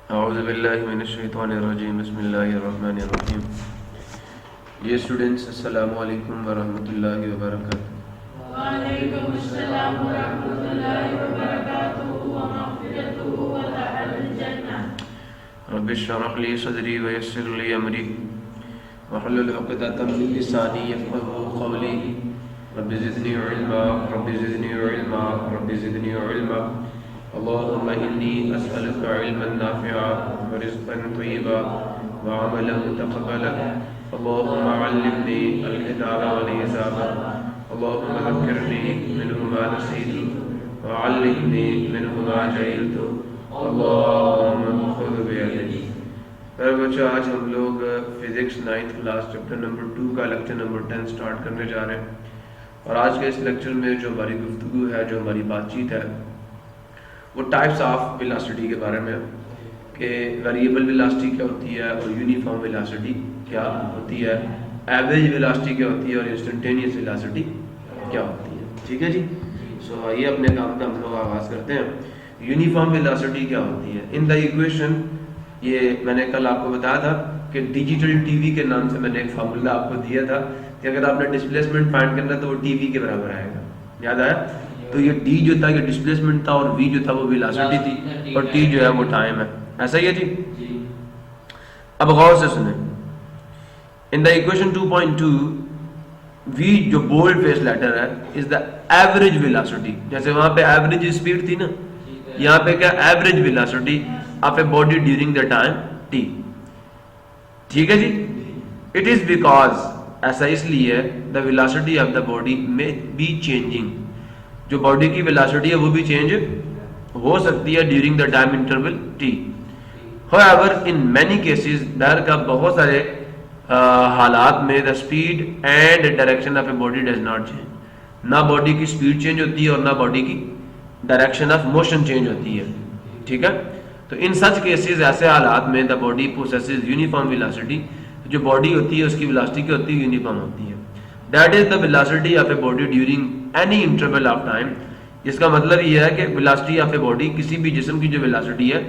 औज़ुबिल्लाहिमिनश्शैतानिर्रजीम बिस्मिल्लाहिर्रहमानिर्रहीम। ये स्टूडेंट्स अस्सलामु अलैकुम वरहमतुल्लाहि वबरकातुहू। वालेकुम अस्सलाम वरहमतुल्लाहि वबरकातुहू व मग़फ़िरतुहू व दख़लुल जन्नह। रब्बि इश्रह ली सदरी व यस्सिर ली अमरी वहलुल उक़दतम मिन लिसानी यफ़क़हू क़ौली। Rabbi ज़िदनी इल्मा rabbi ज़िदनी इल्मा rabbi ज़िदनी इल्मा। अल्लाहुम्मा इन्नी अस्अलुका इल्मन नाफ़िअ व रिज़्क़न तय्यिबा व अमलन मुतक़ब्बला। अल्लाहुम्मा अल्लिमनी अल-किताब वल हिसाब। अल्लाहुम्मा ज़क्किरनी मिन्हु मा नसीतु व अल्लिमनी मिन्हु मा जहिलतु। अल्लाहुम्मा ख़ुज़ बियदी। बच्चों, आज हम लोग physics 9th class chapter number 2 का लेक्चर नंबर 10 स्टार्ट करने जा रहे हैं। और आज के इस लेक्चर में जो हमारी गुफ्तगू है, जो हमारी बातचीत है, वो टाइप्स ऑफ वेलोसिटी के बारे में, कि वेरिएबल वेलोसिटी क्या होती है और यूनिफॉर्म वेलोसिटी क्या होती है, एवरेज वेलोसिटी क्या होती है और इंस्टेंटेनियस वेलोसिटी क्या होती है। ठीक है जी। सो आइए अपने काम का हम लोग आगाज़ करते हैं। यूनिफॉर्म वेलोसिटी क्या होती है? इन द इक्वेशन, ये मैंने कल आपको बताया था कि डिजिटल टीवी के नाम से मैंने एक फार्मूला आपको दिया था कि अगर आपने डिस्प्लेसमेंट फाइंड करना है तो वो टीवी के बराबर आएगा। याद आया? तो ये डी जो था ये डिस्प्लेसमेंट था और वी जो था वो वेलोसिटी थी और टी जो है वो टाइम है। ऐसा ही है जी। अब गौर से सुने, इन द इक्वेशन 2.2 वी जो बोल्ड फेस लेटर है इज द एवरेज वेलोसिटी। जैसे वहां पे एवरेज स्पीड थी ना, यहाँ पे क्या average velocity of a body during the time t. ठीक है जी। इट इज बिकॉज, ऐसा इसलिए है, the velocity of the body may be changing. जो बॉडी की वेलोसिटी है वो भी चेंज हो सकती है during the time interval t. However in many cases, दर का बहुत सारे हालात में the speed and direction of a body does not change. ना बॉडी की स्पीड चेंज होती है और ना बॉडी की डायरेक्शन ऑफ मोशन चेंज होती है। ठीक है। तो इन सच केसेस, ऐसे हालात में the body possesses uniform velocity. जो बॉडी होती है उसकी वेलोसिटी क्या होती है? यूनिफॉर्म होती है। That is the velocity of a body during any interval of time. इसका मतलब यह है कि वेलोसिटी ऑफ ए बॉडी, किसी भी जिस्म की जो वेलोसिटी है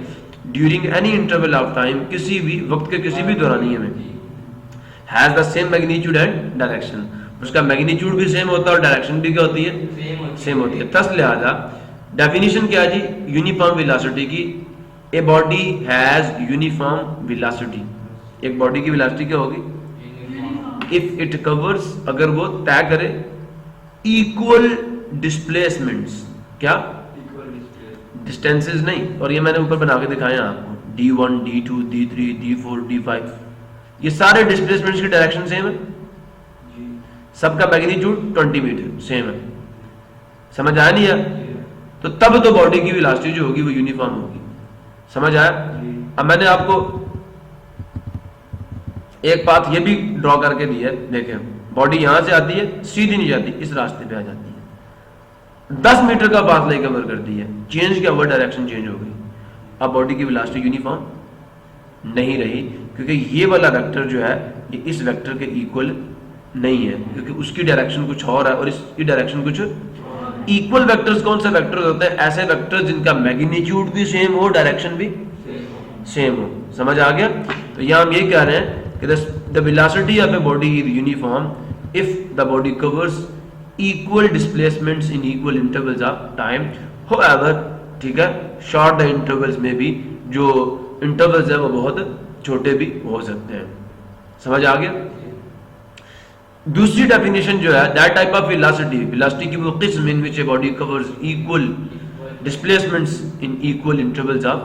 during any interval of time, किसी भी वक्त के किसी भी दौरानिये में, has the same magnitude and direction. उसका मैग्नीट्यूड भी सेम होता है और डायरेक्शन भी क्या होती है? सेम होती है। थस लिहाजा डेफिनेशन क्या है जी यूनिफॉर्म वेलोसिटी की? A body has uniform velocity. एक बॉडी की वेलोसिटी क्या होगी? इफ इट कवर्स, अगर वो तय करे इक्वल डिस्प्लेसमेंट्स। क्या? डिस्टेंसेस नहीं। और ये मैंने ऊपर बना के दिखाए हैं आपको, D1 D2 D3 D4 D5, ये सारे डिस्प्लेसमेंट्स की डायरेक्शन सेम है, सबका मैग्नीट्यूड 20 मीटर सेम है। समझ आया नहीं यार? तो तब तो बॉडी की वेलोसिटी जो होगी वो यूनिफॉर्म होगी। समझ आया? अब मैंने आपको एक बात ये भी ड्रॉ करके दी है, देखें, बॉडी यहां से आती है, सीधी नहीं जाती, इस रास्ते पे आ जाती है, 10 मीटर का फासला ही कवर करती है, चेंज क्या हुआ? डायरेक्शन चेंज हो गई। अब बॉडी की वेलोसिटी यूनिफॉर्म नहीं रही, क्योंकि ये वाला वेक्टर जो है ये इस वेक्टर के इक्वल नहीं है, क्योंकि उसकी डायरेक्शन कुछ और है और इसकी डायरेक्शन कुछ। इक्वल वेक्टर्स कौन से वेक्टर्स होते हैं? ऐसे वेक्टर्स जिनका मैग्नीट्यूड भी सेम हो, डायरेक्शन भी सेम हो। समझ आ गया? तो यहां हम ये कह रहे हैं कि the velocity of a body is uniform if the body covers equal displacements in equal intervals of time. However, ठीक है, शॉर्ट द इंटरवल्स में भी जो इंटरवल्स है वो बहुत छोटे भी हो सकते हैं। समझ आ गया? दूसरी डेफिनेशन जो है, that type of velocity, velocity की वो किस्म in which a body covers equal displacements in equal intervals of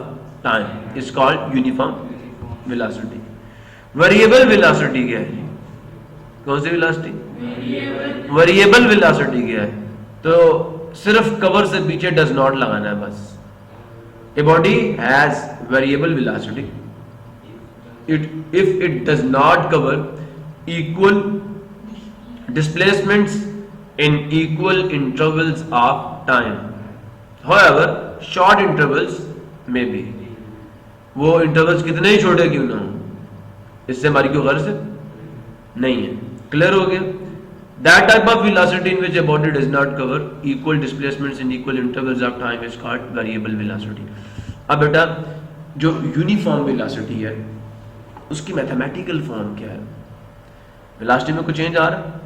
time is called uniform velocity. Variable velocity क्या है? कौन सी वेलोसिटी? वेरिएबल वेलोसिटी क्या है? तो सिर्फ कवर से पीछे डज नॉट लगाना है बस। A body has variable velocity if it does not cover equal displacements in equal intervals of time. However, short intervals may be. वो इंटरवल्स कितने ही छोटे क्यों ना हो, इससे हमारी कोई गर्ज नहीं है। क्लियर हो गया? That type of velocity in which a body does not cover equal displacements in equal intervals of time is called variable velocity. अब बेटा जो यूनिफॉर्म वेलोसिटी है उसकी मैथमेटिकल फॉर्म क्या है? वेलोसिटी में कोई चेंज आ रहा है?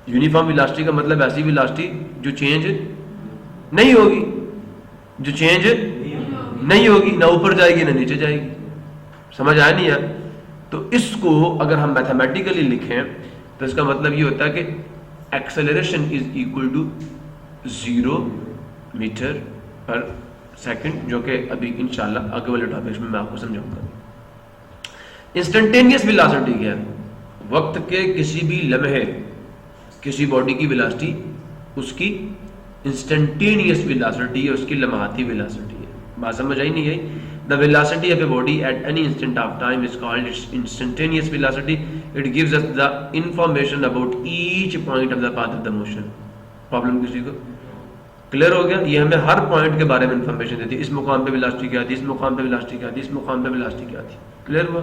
यूनिफॉर्म वेलोसिटी का मतलब ऐसी वेलोसिटी जो चेंज नहीं होगी, जो चेंज नहीं होगी, ना ऊपर जाएगी ना नीचे जाएगी। समझ आया नहीं यार? तो इसको अगर हम मैथमेटिकली लिखें तो इसका मतलब ये होता है कि acceleration is equal to 0 metre per second, जो कि अभी इंशाल्लाह आगे वाले टॉपिक्स में मैं आपको समझाऊंगा। इंस्टेंटेनियस वेलोसिटी क्या है? वक्त के किसी भी लम्हे किसी बॉडी की वेलोसिटी उसकी इंस्टेंटेनियस वेलोसिटी है, उसकी लम्हाती वेलोसिटी है। बात समझ आई नहीं आई? The velocity of a body at any instant of time is called its instantaneous velocity. It gives us the information about each point of the path of the motion. Problem किसी को clear हो गया? ये हमें हर point के बारे में information देती है। इस मुकाम पे वेलोसिटी क्या थी, इस मुकाम पे वेलोसिटी क्या थी, इस मुकाम पे वेलोसिटी क्या थी। क्लियर हुआ?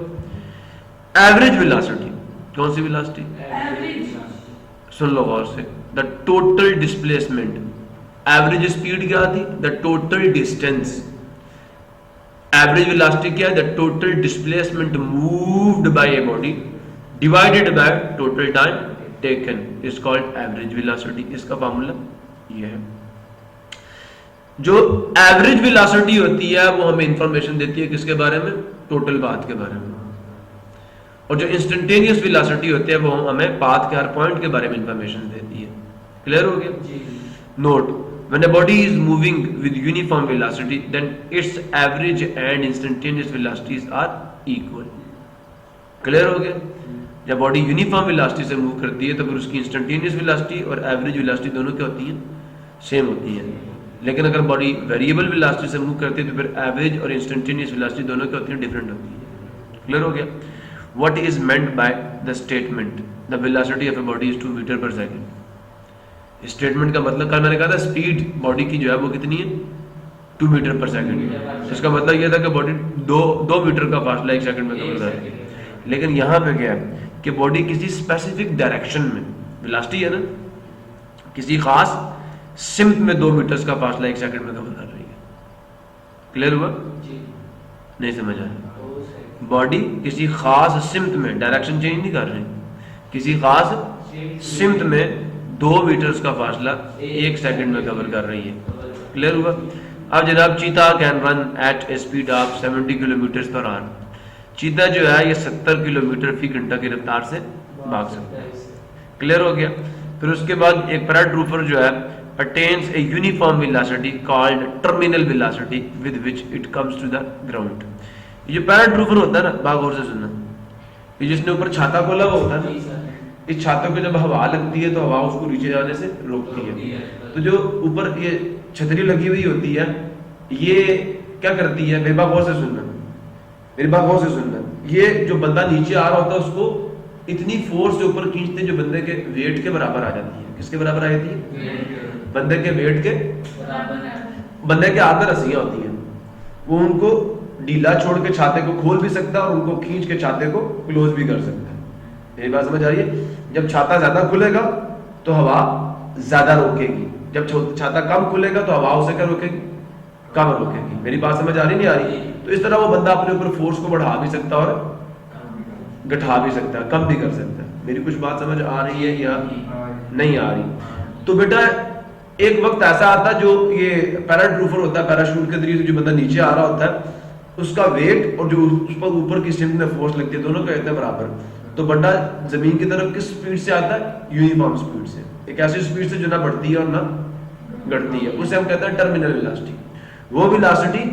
एवरेज वेलोसिटी कौन सी वेलोसिटी? एवरेज। सुन लो गौर से। The total displacement, average speed क्या थी? The total distance. Average velocity क्या है? The total displacement moved by a body divided by total time taken is called average velocity. इसका formula ये है। जो एवरेज वेलोसिटी होती है वो हमें इंफॉर्मेशन देती है किसके बारे में? टोटल पाथ के बारे में। और जो इंस्टेंटेनियस वेलोसिटी होती है वो हमें पाथ के हर पॉइंट के बारे में इंफॉर्मेशन देती है। क्लियर हो गया? Note, when a body is moving with uniform velocity then its average and instantaneous velocities are equal. Clear हो गया? जब बॉडी यूनिफॉर्म वेलोसिटी से मूव करती है तो फिर उसकी इंस्टेंटेनियस वेलोसिटी और एवरेज वेलोसिटी दोनों क्या होती हैं? सेम होती हैं। लेकिन अगर बॉडी वेरिएबल वेलोसिटी से मूव करती है तो फिर एवरेज और इंस्टेंटेनियस वेलोसिटी दोनों क्या होती हैं? डिफरेंट होती है। क्लियर हो गया? What is meant by the statement the velocity of a body is 2 metre per second? Statement का मतलब कल मैंने कहा था स्पीड बॉडी की जो है वो कितनी है? 2 मीटर पर सेकंड। इसका मतलब यह था कि बॉडी 2 मीटर का फासला 1 सेकंड में कवर कर रही है। लेकिन यहाँ पे क्या है कि बॉडी किसी स्पेसिफिक डायरेक्शन में, वेलोसिटी है ना, किसी खास सिम्त में 2 मीटर का फासला 1 सेकंड में कवर कर रही है। क्लियर हुआ? नहीं समझ आया? बॉडी किसी खास सिम्त में डायरेक्शन चेंज नहीं कर रही, किसी खास सिम्त में 2 मीटर का फासला 1 सेकंड में कवर कर रही है। क्लियर हुआ? अब जनाब, चीता can run at A speed of 70 kilometre per hour. चीता जो है ये 70 किलोमीटर फी घंटा की रफ्तार से भाग सकता है। क्लियर हो गया? फिर उसके बाद एक पैराट्रूफर जो है attains a uniform velocity called terminal velocity with which it comes to the ground. ये जो पैराट्रूफर होता है ना, बागौर से सुनना, ये जिसने ऊपर छाता खोला हुआ होता है ना, इस छातों पे जब हवा लगती है तो हवा उसको नीचे जाने से रोकती है। तो जो ऊपर ये छतरी लगी हुई होती है ये क्या करती है? मेरी बात गौर से सुनना, मेरी बात गौर से सुनना। ये जो बंदा नीचे आ रहा होता है उसको इतनी फोर्स से ऊपर खींचते जो बंदे के वेट के बराबर आ जाती है। किसके बराबर आ जाती है? बंदे के वेट के बराबर। बंदे के हाथ में रस्सियां होती हैं, वो उनको ढीला छोड़ के छाते को खोल भी सकता है और उनको खींच के छाते को क्लोज भी कर सकता है। मेरी बात समझ आ रही है? जब छाता ज्यादा खुलेगा तो हवा ज्यादा रोकेगी, जब छाता कम खुलेगा तो हवा उसे क्या रोकेगी? कम रोकेगी। मेरी बात समझ आ रही नहीं आ रही? तो इस तरह वो बंदा अपने ऊपर फोर्स को बढ़ा भी सकता है और घटा भी सकता है, कम भी कर सकता है। मेरी कुछ बात समझ आ रही है या नहीं आ रही? तो बेटा एक वक्त ऐसा आता जो ये पैराट्रूफर होता है, पैराशूट के जरिए जो बंदा नीचे आ रहा होता है उसका वेट और जो उस पर ऊपर की स्ट्रिंग में फोर्स लगती है दोनों का होता है बराबर। तो बंदा जमीन की तरफ किस स्पीड से आता है? यूनिफॉर्म स्पीड से। एक ऐसी स्पीड से जो ना बढ़ती है और ना घटती है, उसे हम कहते हैं टर्मिनल वेलोसिटी। वो वेलोसिटी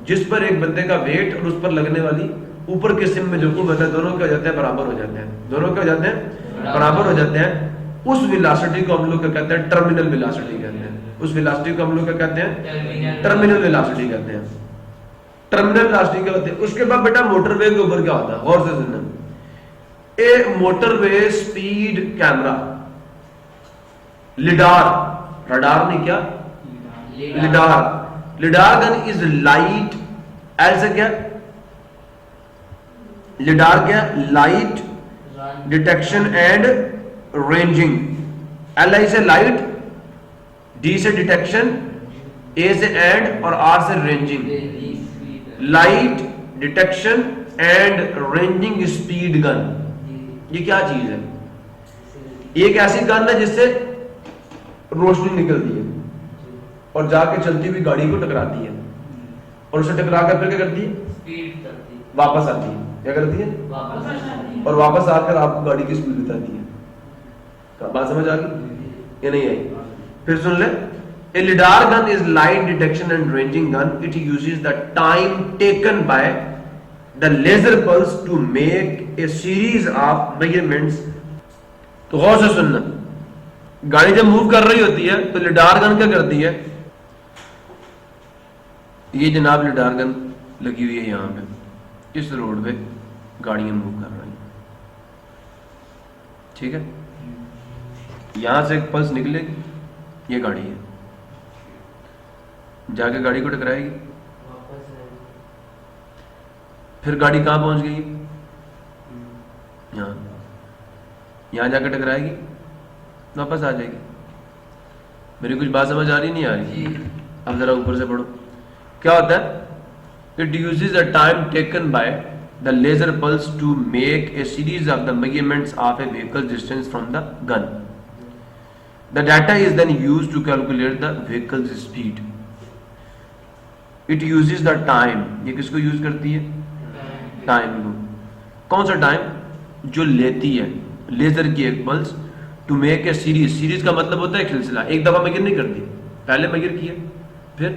जिस पर एक बंदे का वेट और उस पर लगने वाली ऊपर के सिम में जो कुछ होता है दोनों क्या हो जाते हैं? बराबर हो जाते हैं। दोनों क्या हो जाते हैं? बराबर हो जाते हैं। उस वेलोसिटी को हम लोग क्या कहते हैं? टर्मिनल वेलोसिटी कहते हैं। उस वेलोसिटी को हम लोग क्या कहते हैं? टर्मिनल वेलोसिटी कहते हैं। टर्मिनल वेलोसिटी क्या होती है? उसके बाद बेटा मोटरवे के ऊपर क्या होता है? गौर से सुनना। A motorway speed camera, lidar, radar नहीं क्या? Lidar. Lidar gun is light, L से क्या? लिडार क्या? Light detection and ranging. L I से लाइट, डी से डिटेक्शन, ए से एंड और आर से ranging. Light detection and ranging speed gun. ये क्या चीज है? एक ऐसी गन है जिससे रोशनी निकलती है और जाके चलती हुई गाड़ी को टकराती है, और उसे टकरा कर फिर क्या करती है? स्पीड करती है, वापस आती है। क्या करती है? वापस आती है। और वापस आकर आपको गाड़ी की स्पीड बताती है। बात समझ आ गई? ये नहीं आई? फिर सुन ले। A lidar gun is light detection and ranging gun. It uses the time taken by the laser pulse to make a series of measurements. तो गौर से सुनना, गाड़ी जब मूव कर रही होती है तो लिडार गन क्या करती है? ये जनाब लिडार गन लगी हुई है यहां पे, इस रोड पे गाड़ियां मूव कर रही हैं, ठीक है? यहां से एक पल्स निकलेगी, ये गाड़ी है, जाके गाड़ी को टकराएगी, फिर गाड़ी कहां पहुंच गई? यहां जाकर टकराएगी, वापस आ जाएगी। मेरी कुछ बात समझ आ रही नहीं आ रही? अब जरा ऊपर से पढ़ो। क्या होता है? It uses a time taken by the laser pulse to make a series of the measurements of a vehicle distance from the gun. The data is then used to calculate the vehicle's speed. It uses the time, ये किसको use करती है? Time को। कौन सा time? जो लेती है लेजर की एक pulse to make a series. Series का मतलब होता है सिलसिला। एक दफा मेजर नहीं करती, पहले मेजर किया फिर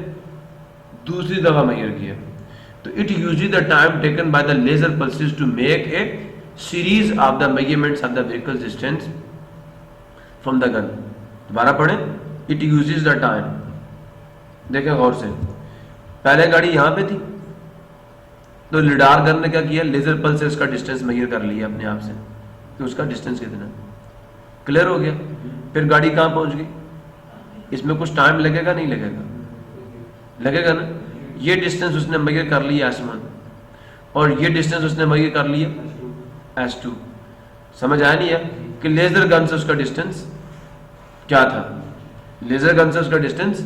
दूसरी दफा मेजर किया। तो it uses the time taken by the laser pulses to make a series of the measurements of the vehicle distance from the gun. दोबारा पढ़ें। इट यूजेस द टाइम, देखें गौर से, पहले गाड़ी यहां पे थी तो लिडार गन ने क्या किया? लेजर पल्स से उसका डिस्टेंस मेजर कर लिया अपने आप से कि उसका डिस्टेंस कितना। क्लियर हो गया? फिर गाड़ी कहां पहुंच गई? इसमें कुछ टाइम लगेगा नहीं लगेगा? लगेगा ना। ये डिस्टेंस उसने मेजर कर लिया S1 और ये डिस्टेंस उसने मेजर कर लिया S2। समझ आया नहीं है कि लेजर गन से उसका डिस्टेंस क्या था? लेजर गन से उसका डिस्टेंस।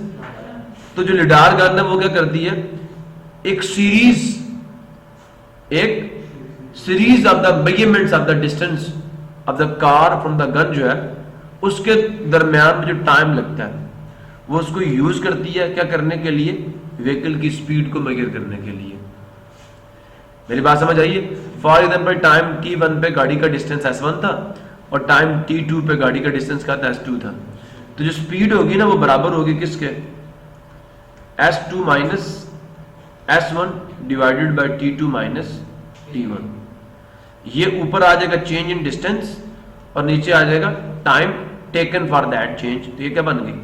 तो जो लिडार गन है वो क्या करती है? एक series of the measurements of the distance of the car from the gun जो है उसके दरमियान में जो टाइम लगता है वो उसको यूज करती है। क्या करने के लिए? व्हीकल की स्पीड को मेजर करने के लिए। मेरी बात समझ आई है? फॉर एग्जाम्पल टाइम t1 पे गाड़ी का डिस्टेंस S1 था और टाइम t2 पे गाड़ी का डिस्टेंस क्या था? S2 था। तो जो स्पीड होगी ना वो बराबर होगी किसके? S2 minus S1 divided by T2 minus T1। ये ऊपर आ जाएगा चेंज इन डिस्टेंस और नीचे आ जाएगा time taken for that change. तो ये क्या बन गई?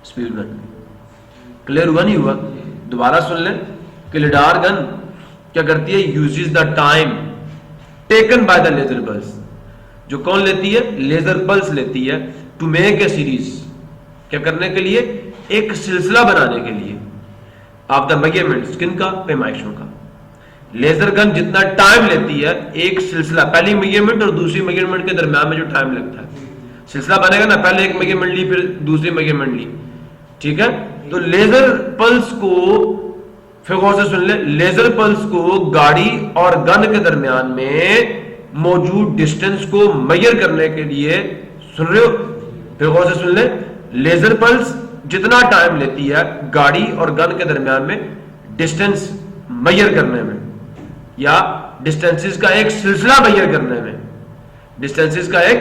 स्पीड बन गई। क्लियर हुआ नहीं हुआ? दोबारा सुन लें कि लिडार गन क्या करती है? Uses the time taken by the laser pulse. जो कौन लेती है? लेजर पल्स लेती है टू मेक ए सीरीज। क्या करने के लिए? एक सिलसिला बनाने के लिए ऑफ द मेजरमेंट्स। किनका? पैमाइशों का। लेजर गन जितना टाइम लेती है, एक सिलसिला, पहली मेजरमेंट और दूसरी मेजरमेंट के दरमियान में जो टाइम लगता है, सिलसिला बनेगा ना, पहले एक मेजरमेंट ली फिर दूसरी मेजरमेंट ली, ठीक है? तो लेजर पल्स को, फिर गौर से सुन ले, लेजर पल्स को गाड़ी और गन के दरमियान में मौजूद डिस्टेंस को मेजर करने के लिए, सुन रहे हो? फिर गौर से सुन ले, लेजर पल्स जितना टाइम लेती है गाड़ी और गन के दरमियान में डिस्टेंस मेजर करने में, या डिस्टेंसेस का एक सिलसिला मेजर करने में, डिस्टेंसेस का एक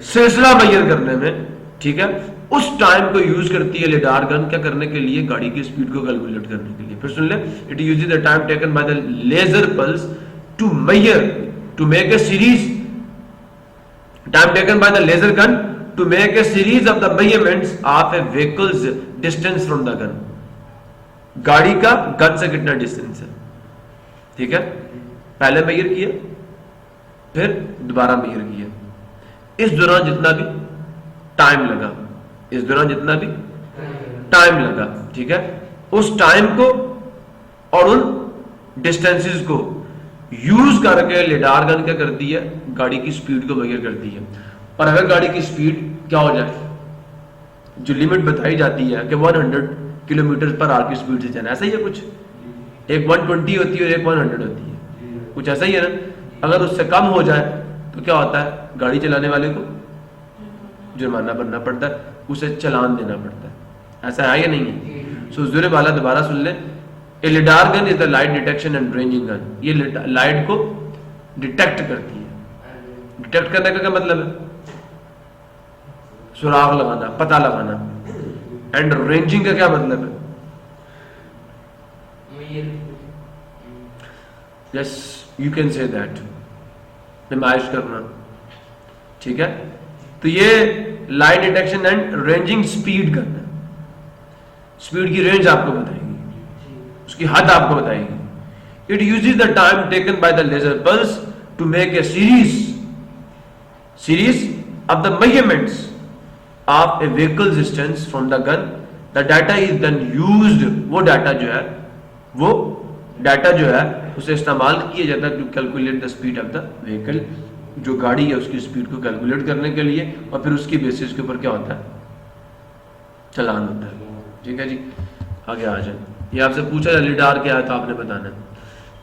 सिलसिला मेजर करने में, ठीक है, उस टाइम को यूज करती है लिडार गन। क्या करने के लिए? गाड़ी की स्पीड को कैलकुलेट करने के लिए। फिर सुन ले, it uses the time taken by the laser pulse to measure, to make a series, time taken by the laser gun to make a series of the measurements of a vehicles distance from the gun. गाड़ी का gun से कितना distance है, ठीक है? पहले major किया फिर दोबारा मेजर किया। इस दौरान जितना भी टाइम लगा, इस दौरान जितना भी टाइम लगा, ठीक है, उस टाइम को और उन डिस्टेंसेस को यूज करके लिडार गन क्या करती है? गाड़ी की स्पीड को मेजर करती है। और अगर गाड़ी की स्पीड क्या हो जाए, जो लिमिट बताई जाती है कि 100 किलोमीटर पर आवर की स्पीड से जाना, ऐसा ही है कुछ, एक 120 होती है और एक 100 होती है, कुछ ऐसा ही है ना। अगर उससे कम हो जाए तो क्या होता है, गाड़ी चलाने वाले को जुर्माना भरना पड़ता है, उसे चालान देना पड़ता है। ऐसा है या नहीं है? सो ज़ुरे वाला दोबारा सुन ले। A lidar gun is the light detection and ranging gun. ये लाइट को डिटेक्ट करती है। डिटेक्ट करने का क्या मतलब है? सुराग लगाना, पता लगाना। एंड रेंजिंग का क्या मतलब है? Yes, you can say that, नुमाइश करना। ठीक है, तो ये light detection and ranging speed करना। स्पीड की रेंज आपको बताएगी, उसकी हद आपको बताएगी। It uses the time taken by the laser pulse to make a series of the measurements of a vehicle distance from the gun. The data is then used. वो data जो है उसे इस्तेमाल किया जाता है to calculate the speed of the vehicle. जो गाड़ी है उसकी स्पीड को कैलकुलेट करने के लिए, और फिर उसकी बेसिस के ऊपर क्या होता है, चालान होता है। ठीक है जी, आगे आ जाए। ये आपसे पूछा जाए लिडार क्या है तो आपने बताना है।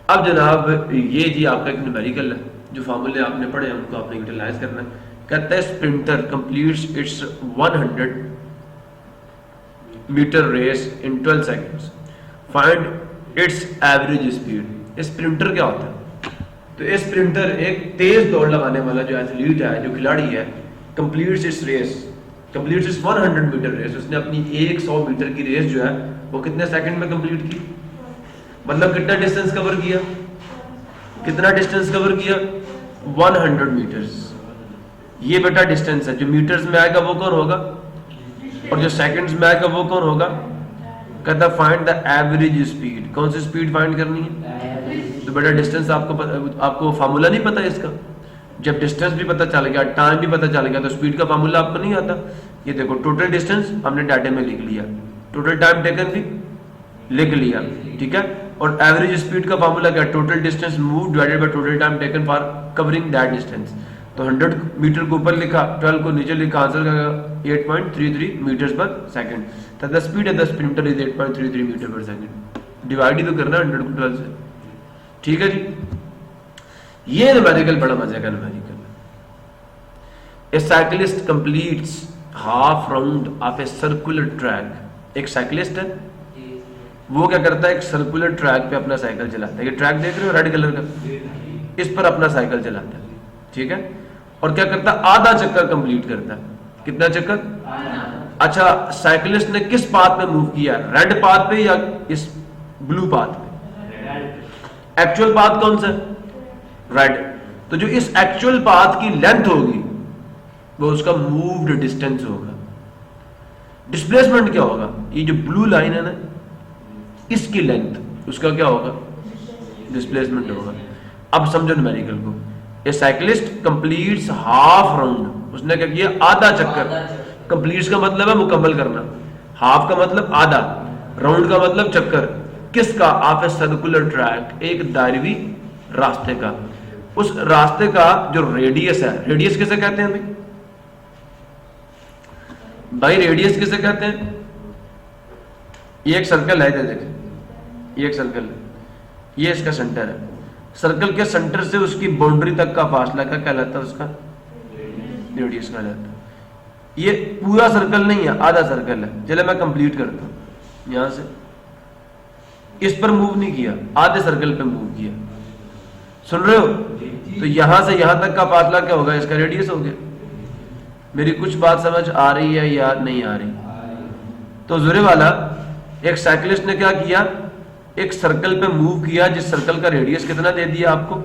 अब जनाब ये जी आपका एक न्यूमेरिकल है, जो फार्मूले आपने पढ़े हैं उनको आपने यूटिलाइज करना है। कहता है sprinter completes its 100 metre race in 12 seconds, find its average speed. Sprinter क्या होता है? तो स्प्रिंटर एक तेज दौड़ लगाने वाला जो एथलीट है, जो खिलाड़ी है, कंप्लीट्स इट्स 100 मीटर रेस। उसने अपनी 100 मीटर की रेस जो है वो कितने सेकंड में कंप्लीट की? मतलब कितना डिस्टेंस कवर किया? 100 मीटर्स। ये बेटा डिस्टेंस है। जो मीटर्स में आएगा वो कौन होगा, और जो सेकंड्स में आएगा वो कौन होगा? कहता फाइंड द एवरेज स्पीड। कौन सी स्पीड फाइंड करनी है? तो बेटा डिस्टेंस आपको फार्मूला नहीं पता है इसका। जब डिस्टेंस भी पता चल गया, टाइम भी पता चल गया, तो स्पीड का फार्मूला आपको नहीं आता। ये देखो, टोटल डिस्टेंस हमने डाटे में लिख लिया, टोटल टाइम टेकन भी लिख लिया। ठीक है, और एवरेज स्पीड का फार्मूला क्या? Total distance move divided by total time taken for covering that distance. तो 100 मीटर को ऊपर लिखा, 12 को नीचे लिखा, आंसर का 8.33 मीटर्स पर सेकंड। तो the speed of the sprinter is 8.33 metre per second. Divide ही तो करना 100 को 12 से। ठीक है जी, ये न्यूमेरिकल बड़ा मजे का numerical. A cyclist completes half round of a circular track. एक साइकिलिस्ट है, वो क्या करता है, एक सर्कुलर ट्रैक पे अपना साइकिल चलाता है। ये ट्रैक देख रहे हो रेड कलर का, इस पर अपना साइकिल चलाता है। ठीक है, और क्या करता है, आधा चक्कर कंप्लीट करता है। कितना चक्कर? अच्छा, साइकिलिस्ट ने किस पाथ पे मूव किया, रेड पाथ पे या इस ब्लू पाथ पे? एक्चुअल पाथ कौन सा? रेड। तो जो इस एक्चुअल पाथ की लेंथ होगी वो उसका मूव्ड डिस्टेंस होगा। डिस्प्लेसमेंट क्या होगा? ये जो ब्लू लाइन है ना, इसकी लेंथ, उसका क्या होगा? डिस्प्लेसमेंट होगा। अब समझो न्यूमेरिकल को। ए साइकिलिस्ट कंप्लीट्स हाफ राउंड। उसने क्या किया? आधा चक्कर। कंप्लीट्स का मतलब है मुकम्मल करना, हाफ का मतलब आधा, राउंड का मतलब चक्कर। किसका? ऑफ ए सर्कुलर ट्रैक, एक दायरवी रास्ते का। उस रास्ते का जो रेडियस है, रेडियस किसे कहते हैं भाई? रेडियस किसे कहते हैं? ये एक सर्कल है, देखें, ये एक सर्कल है, ये इसका सेंटर है। सर्कल के सेंटर से उसकी बाउंड्री तक का फासला क्या कहलाता है? उसका रेडियस कहलाता है। ये पूरा सर्कल नहीं है, आधा सर्कल है। चले मैं कंप्लीट करता हूं। यहां से इस पर मूव नहीं किया, आधे सर्कल पे मूव किया। सुन रहे हो? तो यहां से यहां तक का फासला क्या होगा? इसका रेडियस हो गया। मेरी कुछ बात समझ आ रही है या नहीं आ रही? तो ज़ुरे वाला एक साइकिलिस्ट ने क्या किया? एक सर्कल पे मूव किया, जिस सर्कल का रेडियस कितना दे दिया आपको?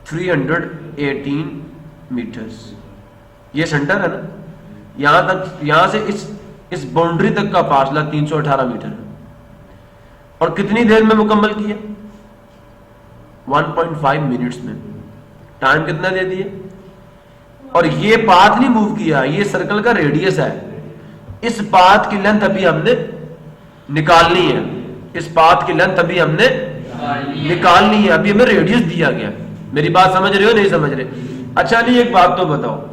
318 मीटर्स। ये सेंटर है ना, यहां तक, यहां से इस बाउंड्री तक का फासला 318 मीटर है। और कितनी देर में मुकम्मल किया? 1.5 मिनट्स में। टाइम कितना दे दिए? और ये पाथ नहीं मूव किया, ये सर्कल का रेडियस है। इस पाथ की लेंथ अभी हमने निकालनी है, इस पाथ की लेंथ अभी हमने निकालनी है। अभी हमें रेडियस दिया गया। मेरी बात समझ रहे हो नहीं समझ रहे? अच्छा अली एक बात तो बताओ,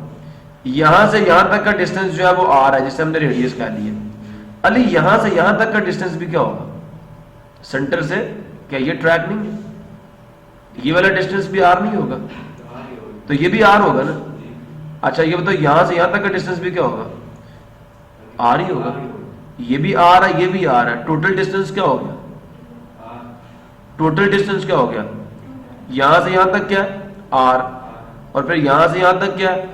यहां से यहां तक का डिस्टेंस जो है वो आर है, जिसे हमने रेडियस कह लिया। अली यहां से यहां तक का डिस्टेंस भी क्या होगा? सेंटर से क्या ये ट्रैक नहीं है? ये वाला डिस्टेंस भी आर नहीं होगा, तो ये भी आर होगा ना। अच्छा ये बताओ यहां से यहां तक का डिस्टेंस भी क्या होगा? आर ही होगा। ये भी आर है, ये भी आर है, टोटल डिस्टेंस क्या हो गया? टोटल डिस्टेंस क्या हो गया? यहां से यहां तक क्या है? आर, और फिर यहां से यहां तक क्या है?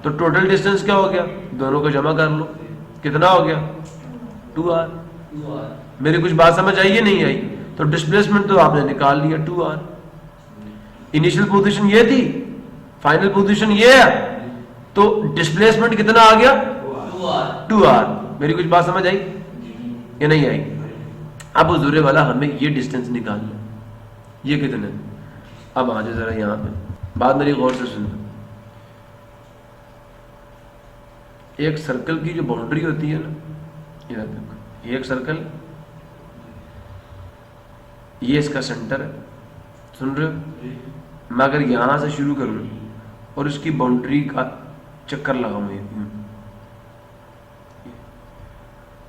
तो टोटल डिस्टेंस क्या हो गया? दोनों को जमा कर लो, कितना हो गया? 2r। मेरी कुछ बात समझ आई है नहीं आई? तो डिस्प्लेसमेंट तो आपने निकाल लिया 2r। इनिशियल पोजीशन ये थी, फाइनल पोजीशन ये है, तो डिस्प्लेसमेंट कितना आ गया? 2r। मेरी कुछ बात समझ आई या नहीं आई? अब हुजूर वाला हमें ये डिस्टेंस निकालना, ये कितना? अब आ जाए जरा यहां पे, बात मेरी गौर से सुनना। एक सर्कल की जो बाउंड्री होती है ना, ये देखो, ये एक सर्कल, ये इसका सेंटर है, सुन रहे हो? मैं अगर यहां से शुरू करूं और इसकी बाउंड्री का चक्कर लगाऊं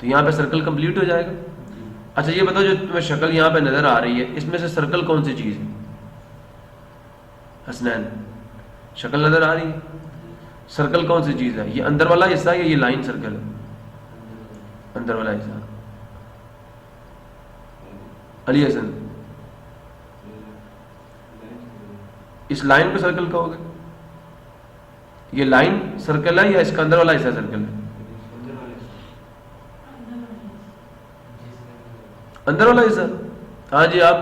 तो यहां पे सर्कल कंप्लीट हो जाएगा। अच्छा ये बताओ, जो तुम्हें शक्ल यहां पे नजर आ रही है, इसमें से सर्कल कौन सी चीज है? हसनैन, शक्ल नजर आ रही है, सर्कल कौन सी चीज है? ये अंदर वाला हिस्सा है या ये लाइन सर्कल है? अंदर वाला हिस्सा। अली हसन, इस लाइन को सर्कल कहोगे? ये लाइन सर्कल है या इसका अंदर वाला हिस्सा सर्कल है? अंदर वाला हिस्सा। हाँ जी, आप,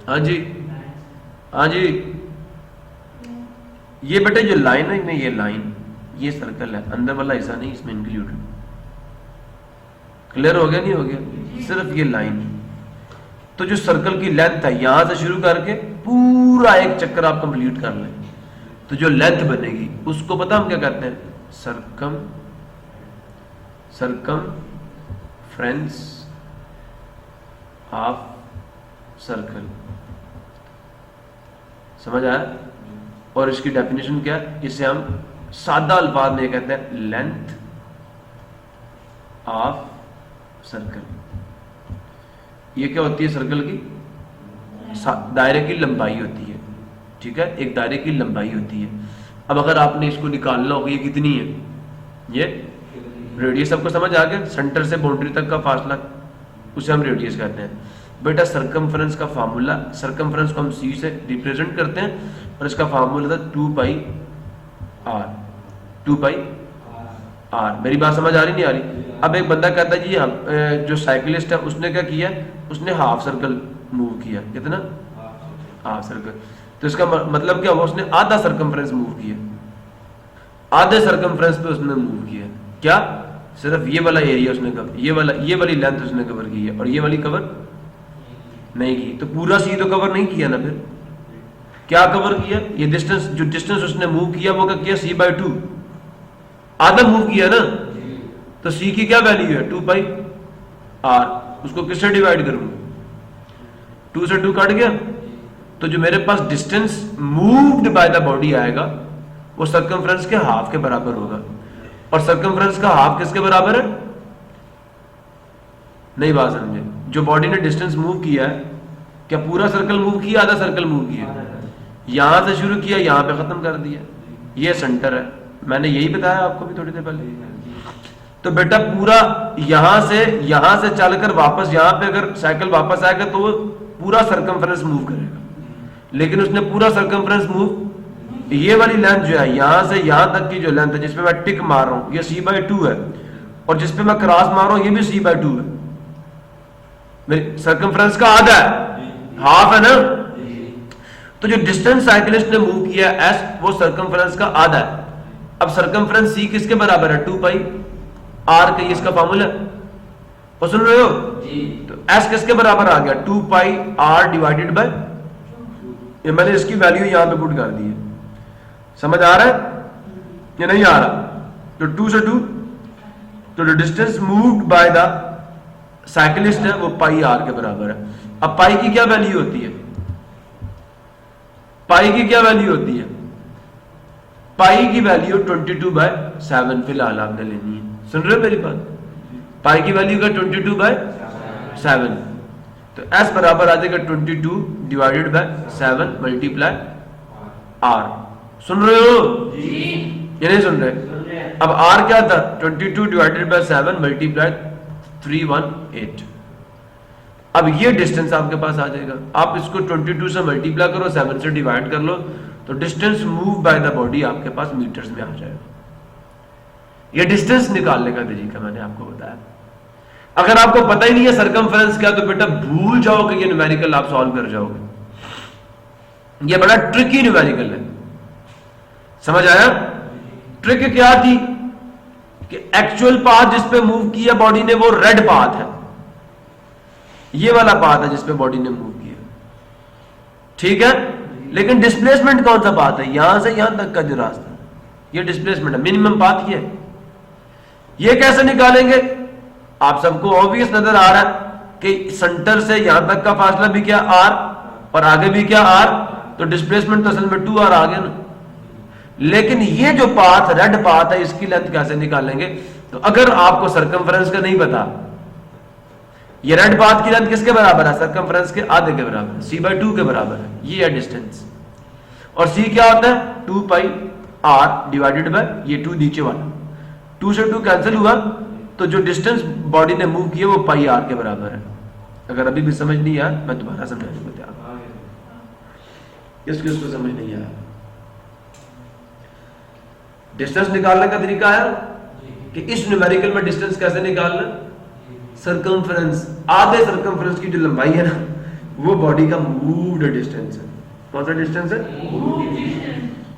हाँ जी, हाँ जी, ये बेटे जो लाइन है ना, ये लाइन, ये सर्कल है, अंदर वाला हिस्सा नहीं इसमें इंक्लूड। क्लियर हो गया नहीं हो गया? सिर्फ ये लाइन। तो जो सर्कल की लेंथ है, यहां से शुरू करके पूरा एक चक्कर आप कंप्लीट कर लें, तो जो लेंथ बनेगी उसको पता हम क्या कहते हैं? Circumference of circle. समझ आया? और इसकी डेफिनेशन क्या है? इसे हम सादा अल्फाज में कहते हैं लेंथ ऑफ सर्कल। ये क्या होती है? सर्कल की दायरे की लंबाई होती है, ठीक है, एक दायरे की लंबाई होती है। अब अगर आपने इसको निकालना हो, ये कितनी है? ये रेडियस, सबको समझ आ गया? सेंटर से बाउंड्री तक का फासला, उसे हम रेडियस कहते हैं। बेटा सर्कमफ्रेंस का फार्मूला, सर्कमफ्रेंस को हम c से रिप्रेजेंट करते हैं और इसका फार्मूला था 2πr। 2πr। मेरी बात समझ आ रही नहीं आ रही? अब एक बंदा कहता है जी हम जो साइकिलिस्ट है उसने क्या किया? उसने हाफ सर्कल मूव किया। कितना? Half circle. तो इसका मतलब क्या हुआ? उसने आधा सर्कमफ्रेंस मूव किया, आधे सर्कमफ्रेंस पे उसने मूव किया। क्या? सिर्फ ये वाला एरिया उसने कवर, ये वाली लेंथ उसने कवर की है और ये वाली कवर नहीं की। तो पूरा सी तो कवर नहीं किया ना, फिर क्या कवर किया? ये डिस्टेंस, जो डिस्टेंस उसने मूव किया वो क्या किया? c/2, आधा मूव किया ना। तो c की क्या वैल्यू है? 2πr। उसको किससे डिवाइड करूंगा? 2 से 2 कट गया, तो जो मेरे पास distance moved by the body आएगा वो सर्कमफ्रेंस के हाफ के बराबर होगा। और सर्कमफ्रेंस का हाफ किसके बराबर है? नहीं बात समझे? जो बॉडी ने डिस्टेंस मूव किया है, क्या पूरा सर्कल मूव किया, आधा सर्कल मूव किया? यहां से शुरू किया, यहां पे खत्म कर दिया। ये सेंटर है, मैंने यही बताया आपको भी थोड़ी देर पहले। तो बेटा पूरा यहां से चलकर वापस यहां पे अगर साइकिल वापस आएगा तो वो पूरा सर्कमफ्रेंस मूव करेगा, लेकिन उसने पूरा सर्कमफ्रेंस मूव, ये वाली लेंथ जो है यहां से यहां तक की जो लेंथ है जिसपे मैं टिक मार रहा हूं ये c/2 है, और जिसपे मैं क्रॉस मार रहा हूं ये भी c/2 है। मेरी सर्कमफ्रेंस का आधा है, हाफ है ना। तो जो डिस्टेंस साइकिलिस्ट ने मूव किया s, वो सर्कमफ्रेंस का आधा है। अब सर्कमफ्रेंस c किसके बराबर है? 2πr का, ये इसका फार्मूला और सुन रहे हो? तो s किसके बराबर आ गया? 2πr डिवाइडेड बाय, ये मैंने इसकी वैल्यू यहां पे पुट कर दी है। समझ आ रहा है या नहीं आ रहा? तो 2 से 2, तो जो distance moved by the cyclist है वो πr के बराबर है। अब पाई की क्या वैल्यू होती है? पाई की क्या वैल्यू होती है? पाई की वैल्यू 22/7 फिलहाल आपने लेनी है। सुन रहे हो मेरी बात? पाई की वैल्यू का 22/7। तो S बराबर आ जाएगा 22 डिवाइडेड बाय 7 मल्टीप्लाई R। सुन रहे हो ये नहीं सुन रहे? अब R क्या था? 22 डिवाइडेड बाय 7 मल्टीप्लाई 318। अब ये डिस्टेंस आपके पास आ जाएगा। आप इसको 22 से मल्टीप्लाई करो, 7 से डिवाइड कर लो, तो distance move by the body आपके पास मीटर्स में आ जाएगा। ये डिस्टेंस निकालने का तरीका मैंने आपको बताया। अगर आपको पता ही नहीं है सरकमफ्रेंस क्या, तो बेटा भूल जाओ कि ये न्यूमेरिकल आप सॉल्व कर जाओगे। ये बड़ा ट्रिकी न्यूमेरिकल है, समझ आया? ट्रिक क्या थी कि एक्चुअल पाथ जिस पे मूव किया बॉडी ने वो रेड पाथ है, ये वाला पाथ है जिस पे बॉडी ने मूव किया, ठीक है? लेकिन डिस्प्लेसमेंट कौन सा पाथ है? यहां से यहां तक का जो रास्ता, ये डिस्प्लेसमेंट है, मिनिमम पाथ ये है। ये कैसे निकालेंगे? आप सबको ऑब्वियस नजर आ रहा है कि सेंटर से यहां तक का फासला भी क्या r और आगे भी क्या r, तो डिस्प्लेसमेंट तो असल में 2r आ गया ना। लेकिन ये जो पाथ रेड पाथ है इसकी लेंथ कैसे निकालेंगे? तो अगर आपको सरकमफ्रेंस का नहीं पता, ये रेड पाथ की लेंथ किसके बराबर है? सरकमफ्रेंस के आधे के बराबर, c/2 के बराबर है। ये है डिस्टेंस, और c क्या होता है? 2 पाई r डिवाइडेड बाय ये 2 नीचे वाला, 2 से 2 कैंसिल हुआ, तो जो डिस्टेंस बॉडी ने मूव किया वो पाई r के बराबर है। अगर अभी भी समझ नहीं आया मैं दोबारा समझाने को तैयार हूं। इसको समझ नहीं आया, डिस्टेंस निकालने का तरीका है कि इस न्यूमेरिकल में डिस्टेंस कैसे निकालना? सरकमफ्रेंस, आधे सरकमफ्रेंस की जो लंबाई है ना, वो बॉडी का मूव्ड डिस्टेंस है। कौन सा डिस्टेंस है?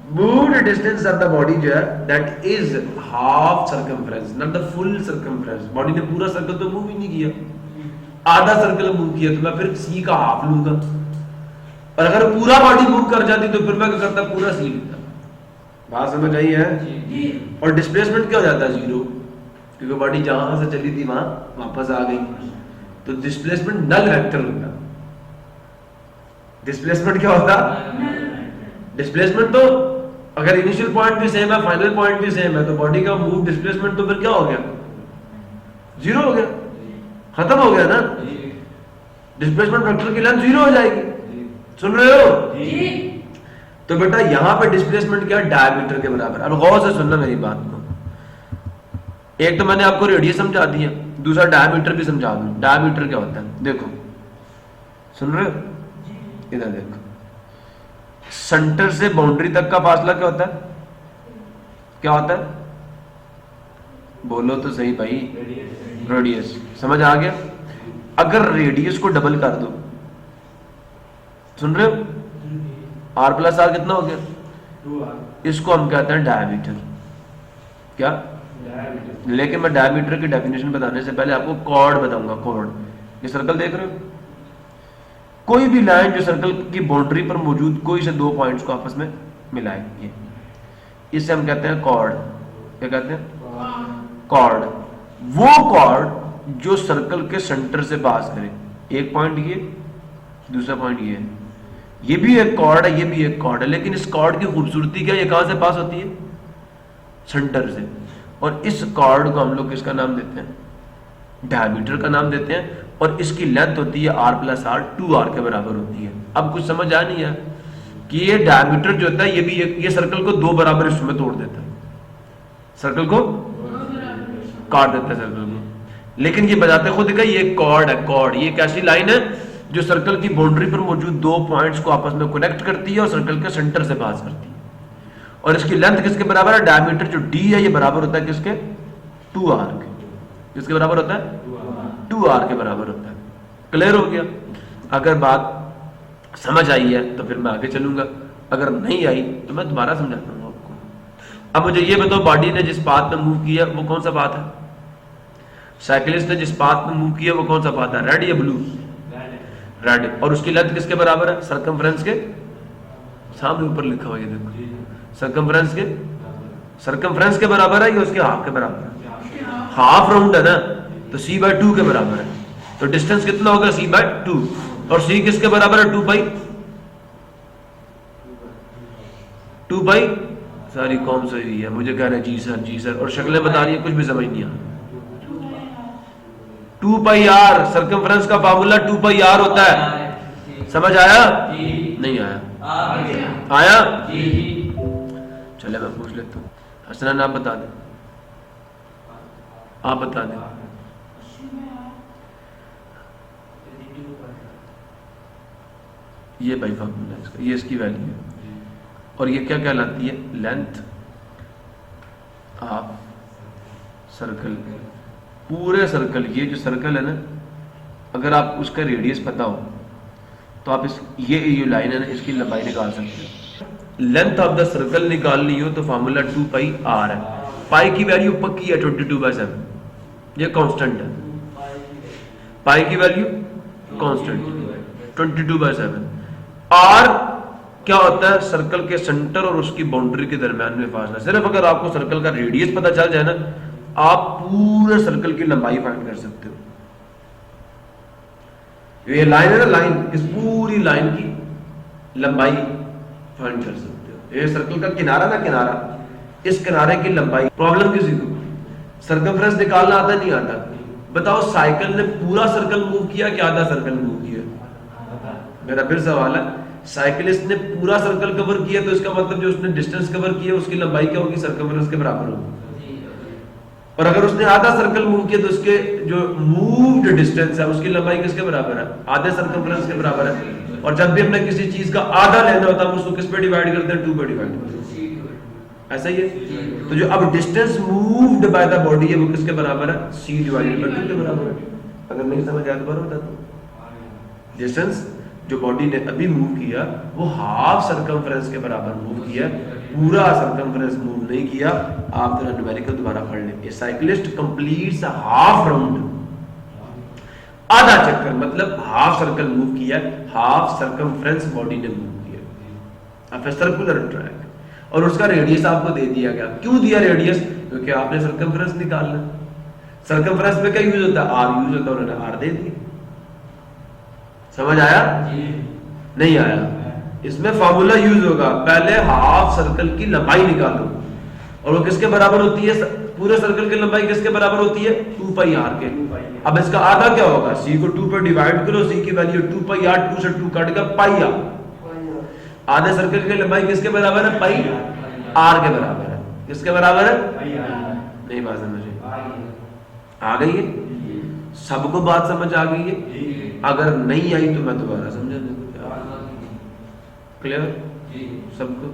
Moved distance of the body जो है that is half circumference, not the full circumference. Body ने पूरा सर्कल तो मूव ही नहीं किया, आधा सर्कल मूव किया, तो मैं फिर सी का हाफ लूंगा। और अगर पूरा बॉडी मूव कर जाती तो फिर मैं क्या करता? पूरा सी लेता। बात समझ आई है? और डिस्प्लेसमेंट क्या हो जाता है? 0, क्योंकि बॉडी जहां से चली थी वहां वापस आ गई, तो डिस्प्लेसमेंट नल वेक्टर होता। डिस्प्लेसमेंट क्या होता? डिस्प्लेसमेंट तो अगर इनिशियल पॉइंट भी सेम है, फाइनल पॉइंट भी सेम है, तो बॉडी का मूव डिस्प्लेसमेंट तो फिर क्या हो गया? 0 हो गया, खत्म हो गया ना। डिस्प्लेसमेंट वेक्टर की लेंथ 0 हो जाएगी। सुन रहे हो? तो बेटा यहां पे डिस्प्लेसमेंट क्या है? डायमीटर के बराबर। अब गौर से सुनना मेरी बात को। एक तो मैंने आपको रेडियस समझा दिया, दूसरा डायमीटर भी समझा दूं। डायमीटर क्या होता है? देखो, सुन रहे हो? इधर देखो, सेंटर से बाउंड्री तक का फासला क्या होता है? क्या होता है? बोलो तो सही भाई। रेडियस। समझ आ गया? अगर रेडियस को डबल कर दो, सुन रहे हो? r प्लस r कितना हो गया? 2r। इसको हम कहते हैं डायमीटर। क्या? डायमीटर। लेकिन मैं डायमीटर की डेफिनेशन बताने से पहले आपको कॉर्ड बताऊंगा। कॉर्ड, ये सर्कल देख रहे हो? कोई भी लाइन जो सर्कल की बाउंड्री पर मौजूद कोई से 2 पॉइंट्स को आपस में मिलाए, ये इसे हम कहते हैं कॉर्ड। क्या कहते हैं? कॉर्ड। वो कॉर्ड जो सर्कल के सेंटर से पास करे। एक पॉइंट ये, दूसरा पॉइंट ये भी एक कॉर्ड है, ये भी एक कॉर्ड है। लेकिन इस कॉर्ड की खूबसूरती क्या? ये कहां से पास होती है? सेंटर से। और इस कॉर्ड को हम लोग किसका नाम देते हैं? डायमीटर का नाम देते हैं। और इसकी लेंथ होती है r प्लस r, 2r के बराबर होती है। अब कुछ समझ आ नहीं है कि ये डायमीटर जो होता है ये भी ये सर्कल को 2 बराबर हिस्सों में तोड़ देता है, सर्कल को काट देता है सर्कल को। लेकिन ये बताते खुद का ये कॉर्ड है। कॉर्ड ये एक ऐसी लाइन है जो सर्कल की बाउंड्री पर मौजूद 2 पॉइंट्स को आपस में कनेक्ट करती है और सर्कल के सेंटर से पास करती है। और इसकी लेंथ किसके बराबर है? डायमीटर जो d है ये बराबर होता है किसके? 2r के। किसके बराबर होता है? 2r के बराबर होता है। क्लियर हो गया? अगर बात समझ आई है तो फिर मैं आगे चलूंगा, अगर नहीं आई तो मैं दोबारा समझाता हूँ आपको। अब मुझे ये बताओ, बॉडी ने जिस पाथ में मूव किया वो कौन सा पाथ है? साइकिलिस्ट ने जिस पाथ में मूव किया वो कौन सा पाथ है? रेड या ब्लू? रेड। और उसकी लेंथ किसके बराबर है? सरकमफ्रेंस के सामने ऊपर लिखा हुआ है, देखो, सरकमफ्रेंस के बराबर है या उसके हाफ के बराबर है? हाफ राउंड है ना, तो c/2 के बराबर है। तो डिस्टेंस कितना होगा? c/2। और c किसके बराबर है? 2 बाई सारी कौन सी हुई है? मुझे कह रहे हैं जी सर, जी सर, और शक्लें बता रही है, कुछ भी समझ नहीं आ 2 पाई आर, सर्कमफ्रेंस का फार्मूला 2 पाई आर होता है। समझ आया? नहीं आया? आया? चले मैं पूछ लेता हूँ। हसनैन आप बता दें, आप बता दें। ये भाई फार्मूला है इसका, ये इसकी वैल्यू है और ये क्या कहलाती है? Length of circle. पूरे सर्कल, ये जो सर्कल है ना, अगर आप उसका रेडियस पता हो तो आप इस ये लाइन है ना, इसकी लंबाई निकाल सकते हो। लेंथ ऑफ द सर्कल निकालनी हो तो फार्मूला 2 पाई आर है। पाई की वैल्यू पक्की है 22/7, ये कांस्टेंट है। पाई की वैल्यू कांस्टेंट 22/7। आर क्या होता है? सर्कल के सेंटर और उसकी बाउंड्री के दरमियान में फासला। सिर्फ अगर आपको सर्कल का रेडियस पता चल जाए ना, आप पूरे सर्कल की लंबाई फाइंड कर सकते हो। ये लाइन है ना, लाइन, इस पूरी लाइन की लंबाई फाइंड कर सकते हो। ये सर्कल का किनारा ना, किनारा, इस किनारे की लंबाई। प्रॉब्लम किसी को सर्कमफ्रेंस निकालना आता नहीं आता? बताओ, साइकिल ने पूरा सर्कल मूव किया कि आधा सर्कल मूव किया? मेरा फिर सवाल है, साइकिलिस्ट ने पूरा सर्कल कवर किया तो इसका मतलब जो उसने डिस्टेंस कवर किया उसकी लंबाई क्या होगी? सर्कमफ्रेंस के बराबर होगी। और अगर उसने आधा सर्कल मूव किया तो उसके जो मूव्ड डिस्टेंस है उसकी लंबाई किसके बराबर है? आधे सर्कमफ्रेंस के बराबर है। और जब भी हमने किसी चीज का आधा लेना होता है हम उसको किस पे डिवाइड करते हैं? 2 पे डिवाइड करते हैं। ऐसा ही है। तो जो अब distance moved by the body है वो किसके बराबर है? c डिवाइडेड बाय 2 के बराबर है। अगर नहीं समझ आया दोबारा बता दो। डिस्टेंस जो बॉडी ने अभी मूव किया वो हाफ सर्कमफ्रेंस के बराबर मूव किया, पूरा सर्कमफ्रेंस मूव नहीं किया। आप जरा न्यूमेरिकल दोबारा पढ़ लें। A cyclist completes a half round, आधा चक्कर, मतलब हाफ सर्कल मूव किया, हाफ सर्कमफ्रेंस बॉडी ने मूव किया। अब सर्कुलर ट्रैक और उसका रेडियस आपको दे दिया गया। क्यों दिया रेडियस? क्योंकि आपने सर्कमफ्रेंस निकालना। सर्कमफ्रेंस में क्या यूज होता है? आर यूज होता है, उन्होंने आर दे दिया। समझ आया? नहीं आया? इसमें फार्मूला यूज होगा, पहले हाफ सर्कल की लंबाई निकालो और वो किसके बराबर होती है? पूरे सर्कल की लंबाई किसके बराबर होती है? 2 पाई आर के। अब इसका आधा क्या होगा? c को 2 पे डिवाइड करो, c की वैल्यू 2 पाई आर, 2 से 2 कट गया, पाई आर। आधे सर्कल की लंबाई किसके बराबर है? पाई आर के बराबर है। किसके बराबर है? नहीं बात समझे आ गई है? सबको बात समझ आ गई है? अगर नहीं आई तो मैं दोबारा समझा दूंगा। क्लियर सबको?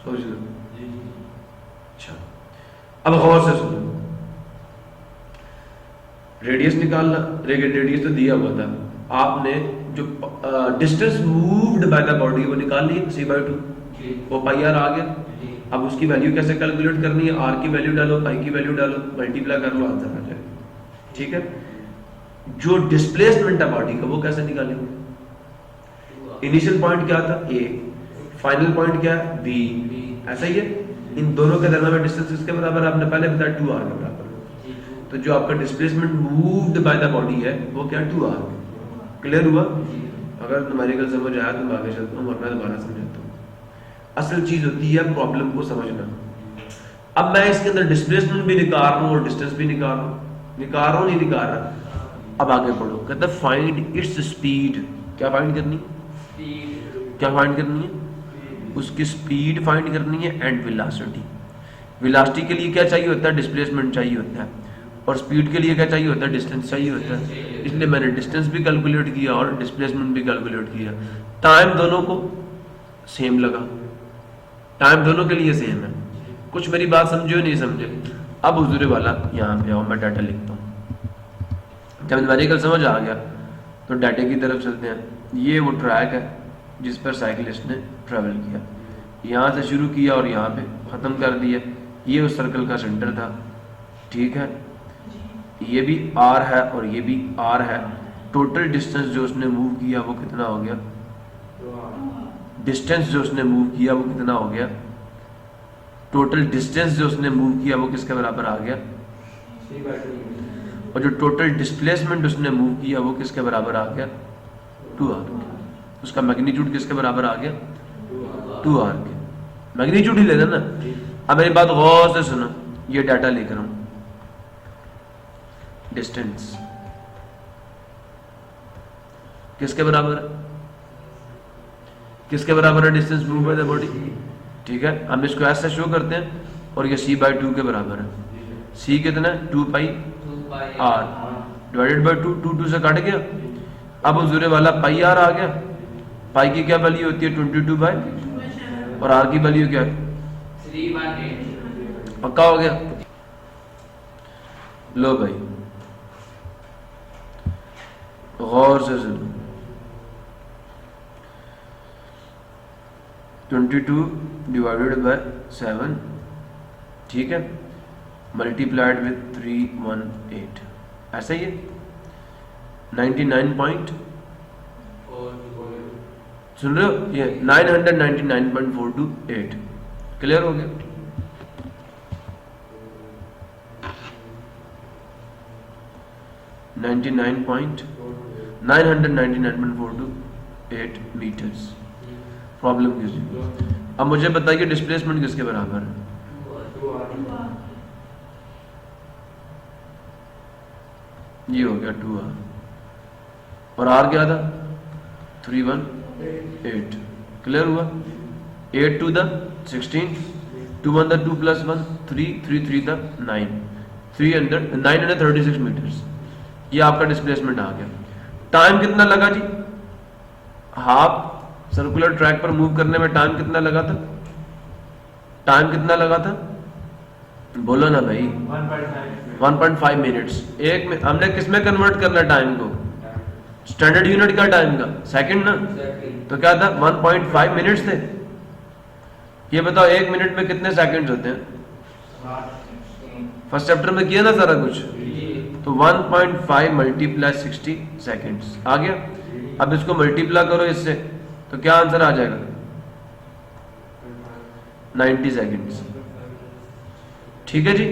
सोच लो। अच्छा, अब गौर से सुनो। रेडियस निकालना, रेडियस तो दिया हुआ था। आपने जो distance moved by the body वो निकाल ली, c/2, वो पाई आर आ गया। अब उसकी वैल्यू कैसे कैलकुलेट करनी है? आर की वैल्यू डालो, पाई की वैल्यू डालो, मल्टीप्लाई कर लो, आंसर आ जाएगा। ठीक है? जो डिस्प्लेसमेंट है बॉडी का वो कैसे निकालेंगे? इनिशियल पॉइंट क्या था? ए, फाइनल पॉइंट क्या है? बी। ऐसा ही है। इन दोनों के दरमियान डिस्टेंस किसके बराबर है? आपने पहले बताया 2r के बराबर। तो जो आपका displacement moved by the body है वो क्या? 2r। क्लियर हुआ? अगर न्यूमेरिकल समझ आया तो मैं आगे चलता हूँ, वरना दोबारा समझाता हूँ। असल चीज होती है प्रॉब्लम को समझना। अब मैं इसके अंदर डिस्प्लेसमेंट भी निकाल रहा हूँ और डिस्टेंस भी निकाल रहा हूँ, नहीं निकाल रहा। अब आगे पढ़ो। कहता है फाइंड इट्स स्पीड। क्या फाइंड करनी है? क्या फाइंड करनी है? उसकी स्पीड फाइंड करनी है एंड वेलोसिटी। वेलोसिटी के लिए क्या चाहिए होता है? डिस्प्लेसमेंट चाहिए होता है। और स्पीड के लिए क्या चाहिए होता है? डिस्टेंस चाहिए होता है। इसलिए मैंने डिस्टेंस भी कैलकुलेट किया और डिस्प्लेसमेंट भी कैलकुलेट किया। टाइम दोनों को सेम लगा, टाइम दोनों के लिए सेम है। कुछ मेरी बात समझे नहीं समझे? अब हुजूर वाला यहाँ पे आओ, मैं डाटा लिखता हूँ। जब न्यूमेरिकल समझ आ गया तो डाटे की तरफ चलते हैं। ये वो ट्रैक है जिस पर साइकिलिस्ट ने ट्रैवल किया। यहाँ से शुरू किया और यहाँ पे ख़त्म कर दिया। ये उस सर्कल का सेंटर था। ठीक है? ये भी आर है और ये भी आर है। टोटल डिस्टेंस जो उसने मूव किया वो कितना हो गया? डिस्टेंस जो उसने मूव किया वो कितना हो गया? टोटल डिस्टेंस जो उसने मूव किया वो किसके बराबर आ गया? और जो टोटल डिस्प्लेसमेंट उसने मूव किया वो किसके बराबर आ गया? 2r। उसका मैग्नीट्यूड किसके बराबर आ गया? 2r के। मैग्नीट्यूड ही लेना ना। अब मेरी बात गौर से सुनो, ये डाटा लिख रहा हूं। डिस्टेंस किसके बराबर है? किसके बराबर है distance move by the body? ठीक है, हम इसको ऐसे शो करते हैं और ये c/2 के बराबर है। c कितना है? 2 पाई r डिवाइडेड बाय 2, 2 से कट गया। अब हुजूर वाला पाई r आ गया। पाई की क्या वैल्यू होती है? 22 बाय, और r की वैल्यू क्या है? 3/8। पक्का हो गया? लो भाई गौर से सुनो, 22 डिवाइडेड बाय 7, ठीक है, मल्टीप्लाइड विथ 318, ऐसा ही है। 99 सुन रहे हो? ये 999.428 क्लियर हो गया? $999.428 मीटर्स। प्रॉब्लम किसी। अब मुझे बताइए डिस्प्लेसमेंट किसके बराबर है? ये हो गया 2r, और r क्या था? 318। क्लियर हुआ? 8 to the 16, 2 1 the 2 plus 1 3, 3 3 the 9, 936 metres. ये आपका डिस्प्लेसमेंट आ गया। टाइम कितना लगा जी? हाफ सर्कुलर ट्रैक पर मूव करने में टाइम कितना लगा था? टाइम कितना लगा था? बोलो ना भाई। 1.5 मिनट्स। एक में हमने किस में कन्वर्ट करना टाइम को? स्टैंडर्ड यूनिट का टाइम का, सेकंड ना। तो क्या था? 1.5 मिनट्स थे। ये बताओ 1 मिनट में कितने सेकंड्स होते हैं? फर्स्ट चैप्टर में किया ना सारा कुछ। तो 1.5 मल्टीप्लाई 60 सेकंड्स आ गया। अब इसको मल्टीप्लाई करो इससे, तो क्या आंसर आ जाएगा? 90 सेकंड्स। ठीक है जी,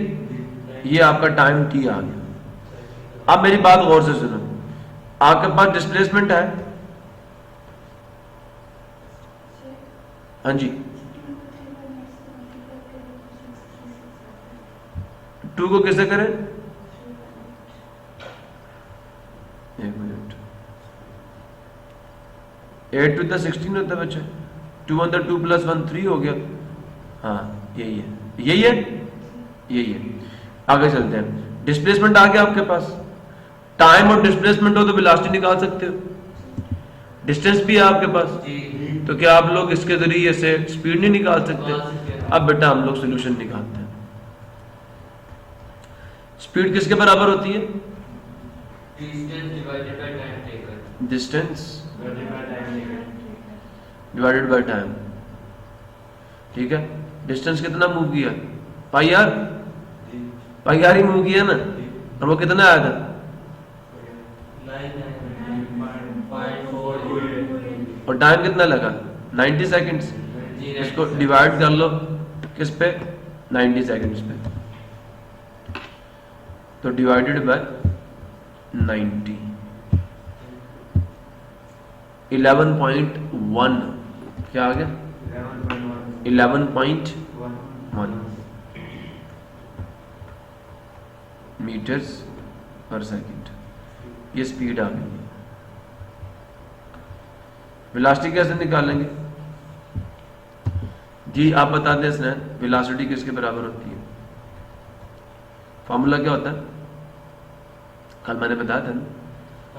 ये आपका टाइम टी आ गया। अब मेरी बात गौर से सुनो, आपके पास डिस्प्लेसमेंट है? हाँ जी, 2 को कैसे करें? एक मिनट। 8 to the 16 होता है बच्चे। 2 1 the 2 plus 1 3 हो गया। हाँ यही है, यही है, यही है। आगे चलते हैं। डिस्प्लेसमेंट आ गया आपके पास। टाइम और डिस्प्लेसमेंट हो तो वेलोसिटी निकाल सकते हो। डिस्टेंस भी है आपके पास, तो क्या आप लोग इसके जरिए से स्पीड नहीं निकाल सकते? अब बेटा हम लोग सोल्यूशन निकालते हैं। स्पीड किसके बराबर होती है? Distance divided by time. ठीक है, डिस्टेंस कितना मूव किया? पाई आर, पाई आर ही मूव किया ना। और वो कितना आया था? 9.5 और टाइम कितना लगा? 90 सेकंड्स। इसको डिवाइड कर लो किस पे? 90 सेकंड्स पे। तो डिवाइडेड बाय 90, 11.1 क्या आ गया? 11.1 मीटर्स पर सेकंड। ये स्पीड आ गई। वेलोसिटी कैसे निकालेंगे जी? आप बता दें स्नैन, वेलोसिटी किसके बराबर होती है? फॉर्मूला क्या होता है? कल मैंने बताया था ना,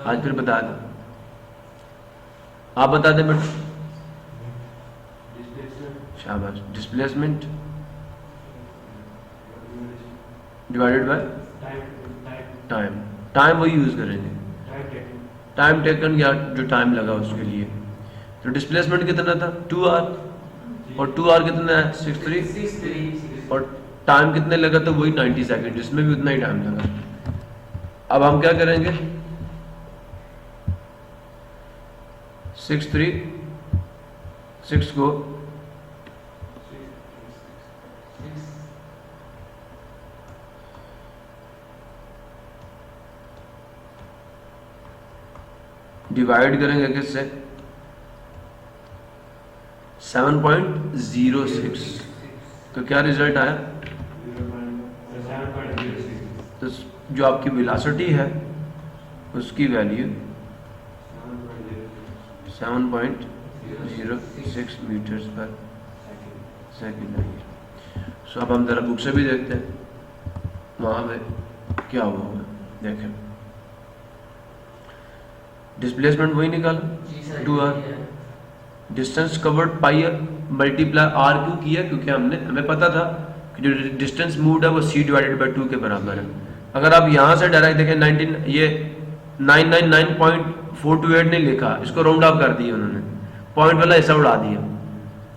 आज फिर बताया था। आप बता दें बेटा। शाबाश। Displacement divided by time. Time वही यूज करेंगे, टाइम टेकन या जो टाइम लगा उसके लिए। तो डिस्प्लेसमेंट कितना था? 2r, और 2r कितना है? 63, और टाइम कितने लगा? तो वही 90 सेकंड, जिसमें भी उतना ही टाइम लगा। अब हम क्या करेंगे? 6 को डिवाइड करेंगे किससे? 7.06। तो क्या रिजल्ट आया? तो जो आपकी वेलोसिटी है उसकी वैल्यू 7.06 मीटर्स पर सेकंड आई है। सो अब हम जरा बुक से भी देखते हैं वहां पे क्या हुआ होगा। देखें डिस्प्लेसमेंट वही निकाला 2r, डिस्टेंस कवर्ड पाई मल्टीप्लाई r क्यों किया, क्योंकि हमें पता था कि जो डिस्टेंस मूव्ड है वो c डिवाइडेड बाय 2 के बराबर है। अगर आप यहाँ से डायरेक्ट देखें 999.428 नहीं लिखा, इसको राउंड ऑफ कर दिया उन्होंने, पॉइंट वाला हिस्सा उड़ा दिया,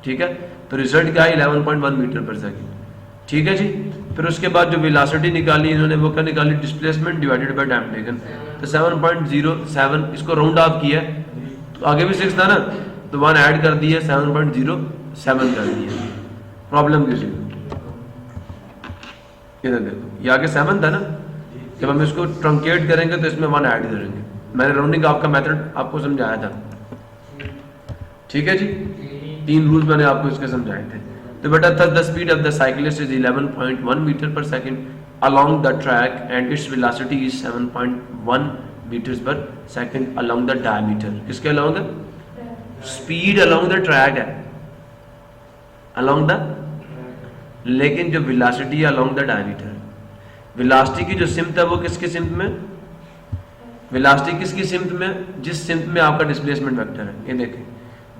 ठीक है। तो रिजल्ट क्या है 11.1 मीटर पर सेकंड, ठीक है जी। फिर उसके बाद जो वेलोसिटी निकाली इन्होंने वो क्या निकाली, displacement divided by time taken, तो 7.07, इसको राउंड ऑफ किया, तो आगे भी 6 था ना, तो 1 ऐड कर दिया 7.07 कर दिया। प्रॉब्लम किसी को इधर देखो, ये आगे 7 था ना, जब हम इसको ट्रंकेट करेंगे तो इसमें 1 ऐड करेंगे। मैंने राउंडिंग आपका मेथड आपको समझाया था, ठीक है जी। 3 रूल्स मैंने आपको इसके समझाए थे। तो बेटा the speed of the cyclist is 11.1 metre per second along the track and its velocity is 7.1 meters per second along the diameter। किसके along है, स्पीड along the track है, along the, लेकिन जो velocity है along the diameter। वेलोसिटी की जो सिमत है वो किसकी सिमत में, वेलोसिटी किसकी सिमत में, जिस सिमत में आपका डिस्प्लेसमेंट वेक्टर है। ये देखें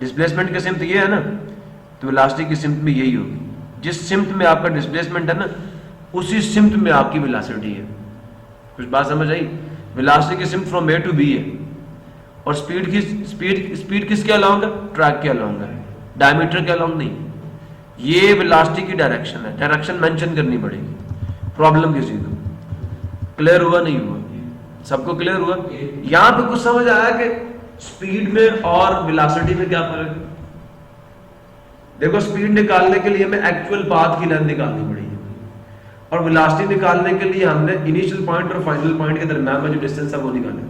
डिस्प्लेसमेंट की सिमत ये है ना, तो वेलोसिटी की सिमत में यही होगी। जिस सिमत में आपका डिस्प्लेसमेंट है ना, उसी सिमत में आपकी वेलोसिटी है। कुछ बात समझ आई। वेलोसिटी की सिमत फ्रॉम ए टू बी है, और स्पीड किसके अलाउंग है, ट्रैक के अलाउंग है, डायमीटर के अलाउंग नहीं। ये वेलोसिटी की डायरेक्शन है, डायरेक्शन मेंशन करनी पड़ेगी। प्रॉब्लम किसी को क्लियर हुआ नहीं हुआ, सबको क्लियर हुआ। यहां पे कुछ समझ आया कि स्पीड में और वेलोसिटी में क्या फर्क है। देखो स्पीड निकालने के लिए हमें एक्चुअल पाथ की लेंथ निकालनी पड़ेगी, और वेलोसिटी निकालने के लिए हमने इनिशियल पॉइंट और फाइनल पॉइंट के दरम्यान में जो डिस्टेंस है वो निकालना।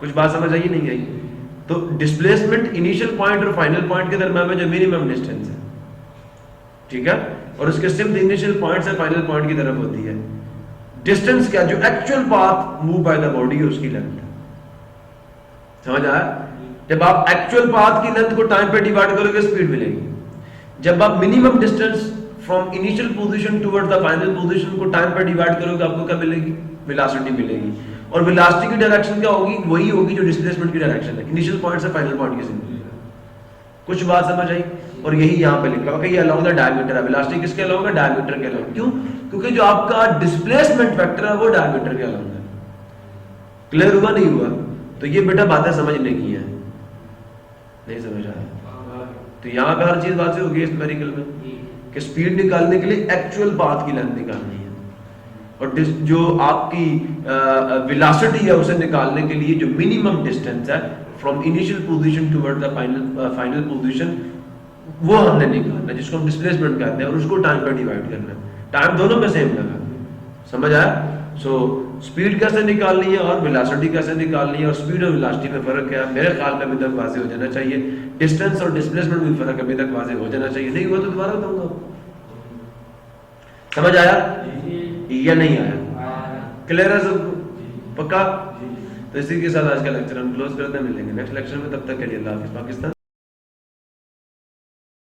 कुछ बात समझ आई नहीं आई। तो डिस्प्लेसमेंट इनिशियल पॉइंट और फाइनल पॉइंट के दरम्यान में जो मिनिमम डिस्टेंस है, ठीक है, और उसके सिर्फ इनिशियल पॉइंट से फाइनल पॉइंट की तरफ होती है। डिस्टेंस क्या, जो actual path move by the body है उसकी लेंथ। समझ आया। जब आप एक्चुअल पाथ की लेंथ को टाइम पे डिवाइड करोगे स्पीड मिलेगी। जब आप minimum distance from initial position toward the final position को टाइम पे डिवाइड करोगे आपको क्या मिलेगी, वेलोसिटी मिलेगी। और वेलोसिटी की डायरेक्शन क्या होगी, वही होगी जो डिस्प्लेसमेंट की डायरेक्शन है, इनिशियल पॉइंट से फाइनल पॉइंट की सिंपल। कुछ बात समझ आई। और यही यहाँ पे लिखा होगा ये अलोंग द डायमीटर है, वेलोसिटी किसके अलोंग है, डायमीटर के अलोंग। क्यों, क्योंकि जो आपका डिस्प्लेसमेंट वेक्टर है वो डायमीटर के अलोंग है। क्लियर हुआ नहीं हुआ। तो ये बेटा बातें समझने की है, नहीं समझ आया। तो यहाँ पे हर चीज बातें होगी इस न्यूमेरिकल में कि स्पीड निकालने के लिए एक्चुअल पाथ की लेंथ निकालनी है, और जो आपकी वेलोसिटी है उसे निकालने के लिए जो मिनिमम डिस्टेंस है from initial position toward the final position वो हमने निकालना है, जिसको हम डिस्प्लेसमेंट कहते हैं, और उसको टाइम पर डिवाइड करना है। टाइम दोनों में सेम लगा। समझ आया। सो स्पीड कैसे निकालनी है और वेलोसिटी कैसे निकालनी है, और स्पीड और वेलोसिटी में फर्क क्या है, मेरे ख्याल में अभी तक वाज़ेह हो जाना चाहिए। डिस्टेंस और डिस्प्लेसमेंट में फर्क अभी तक वाज़ेह हो जाना चाहिए। नहीं हुआ तो दोबारा बताऊंगा। समझ आया या नहीं आया, क्लियर है सबको, पक्का। तो इसी के साथ आज का लेक्चर हम क्लोज करते हैं। मिलेंगे नेक्स्ट लेक्चर में, तब तक के लिए अल्लाह हाफिज़। पाकिस्तान।